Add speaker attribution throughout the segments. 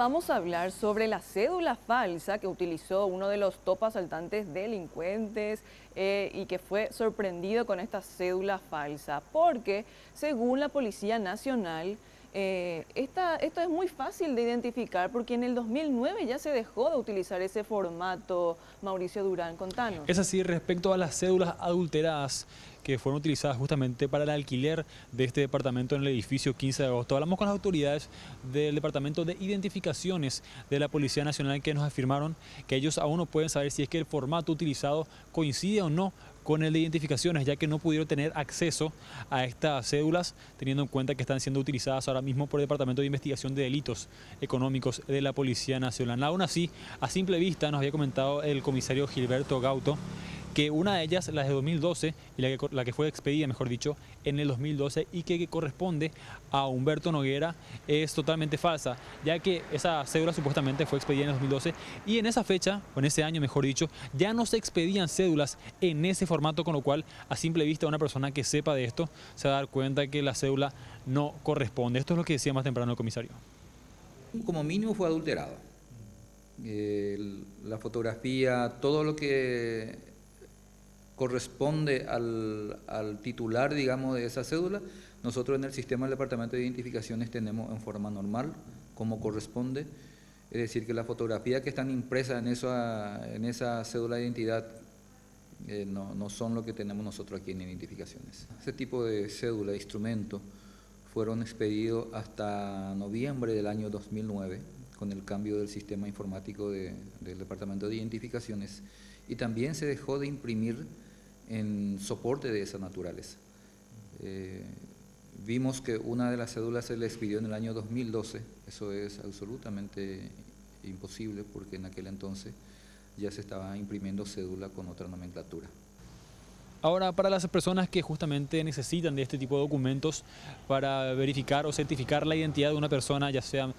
Speaker 1: vamos a hablar sobre la cédula falsa que utilizó uno de los top asaltantes delincuentes y que fue sorprendido con esta cédula falsa, porque según la Policía Nacional, esto es muy fácil de identificar porque en el 2009 ya se dejó de utilizar ese formato. Mauricio Durán, contanos.
Speaker 2: Es así, respecto a las cédulas adulteradas que fueron utilizadas justamente para el alquiler de este departamento en el edificio 15 de agosto. Hablamos con las autoridades del Departamento de Identificaciones de la Policía Nacional que nos afirmaron que ellos aún no pueden saber si es que el formato utilizado coincide o no con el de identificaciones, ya que no pudieron tener acceso a estas cédulas, teniendo en cuenta que están siendo utilizadas ahora mismo por el Departamento de Investigación de Delitos Económicos de la Policía Nacional. Aún así, a simple vista, nos había comentado el comisario Gilberto Gauto que una de ellas, la de 2012, y la que fue expedida, mejor dicho, en el 2012 y que corresponde a Humberto Noguera, es totalmente falsa, ya que esa cédula supuestamente fue expedida en el 2012 y en esa fecha, o en ese año mejor dicho, ya no se expedían cédulas en ese formato, con lo cual a simple vista una persona que sepa de esto se va a dar cuenta que la cédula no corresponde. Esto es lo que decía más temprano el comisario.
Speaker 3: Como mínimo fue adulterado. La fotografía, todo lo que corresponde al titular, digamos, de esa cédula, nosotros en el sistema del Departamento de Identificaciones tenemos en forma normal, como corresponde, es decir, que la fotografía que están impresas en esa cédula de identidad no son lo que tenemos nosotros aquí en Identificaciones. Ese tipo de cédula, de instrumento, fueron expedidos hasta noviembre del año 2009, con el cambio del sistema informático del Departamento de Identificaciones, y también se dejó de imprimir en soporte de esa naturaleza. Vimos que una de las cédulas se le expidió en el año 2012, eso es absolutamente imposible porque en aquel entonces ya se estaba imprimiendo cédula con otra nomenclatura.
Speaker 2: Ahora, para las personas que justamente necesitan de este tipo de documentos para verificar o certificar la identidad de una persona, ya sean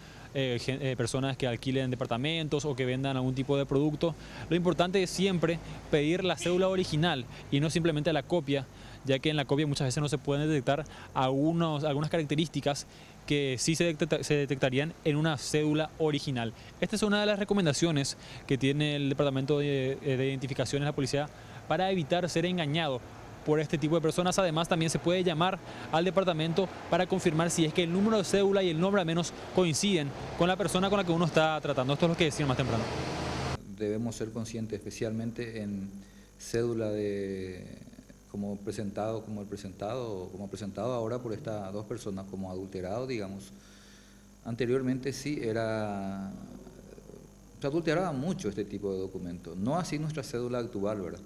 Speaker 2: personas que alquilen departamentos o que vendan algún tipo de producto, lo importante es siempre pedir la cédula original y no simplemente la copia, ya que en la copia muchas veces no se pueden detectar algunas características que sí se detectarían en una cédula original. Esta es una de las recomendaciones que tiene el Departamento de Identificaciones de la Policía para evitar ser engañado por este tipo de personas. Además, también se puede llamar al departamento para confirmar si es que el número de cédula y el nombre al menos coinciden con la persona con la que uno está tratando. Esto es lo que decía más temprano.
Speaker 3: Debemos ser conscientes, especialmente en cédula como presentado ahora por estas dos personas como adulterado, digamos. Anteriormente sí se adulteraba mucho este tipo de documentos, no así nuestra cédula actual, ¿verdad?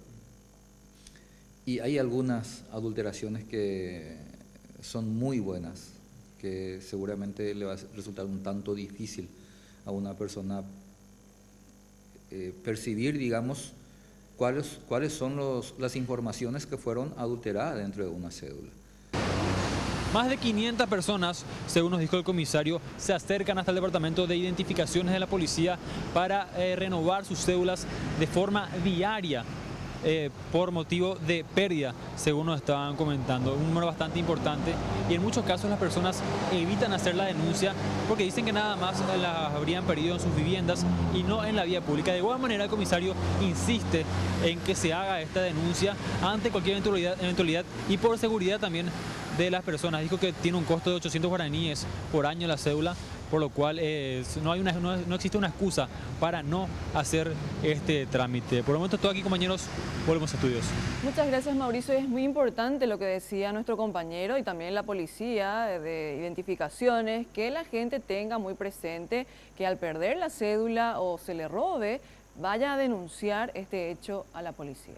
Speaker 3: Y hay algunas adulteraciones que son muy buenas, que seguramente le va a resultar un tanto difícil a una persona percibir, digamos, cuáles son las informaciones que fueron adulteradas dentro de una cédula.
Speaker 2: Más de 500 personas, según nos dijo el comisario, se acercan hasta el Departamento de Identificaciones de la Policía para renovar sus cédulas de forma diaria. Por motivo de pérdida, según nos estaban comentando, un número bastante importante, y en muchos casos las personas evitan hacer la denuncia porque dicen que nada más las habrían perdido en sus viviendas y no en la vía pública. De igual manera, el comisario insiste en que se haga esta denuncia ante cualquier eventualidad y por seguridad también de las personas. Dijo que tiene un costo de 800 guaraníes por año la cédula, por lo cual no existe una excusa para no hacer este trámite. Por el momento todo aquí, compañeros, volvemos a estudios.
Speaker 1: Muchas gracias, Mauricio. Es muy importante lo que decía nuestro compañero y también la Policía de Identificaciones, que la gente tenga muy presente que al perder la cédula o se le robe, vaya a denunciar este hecho a la policía.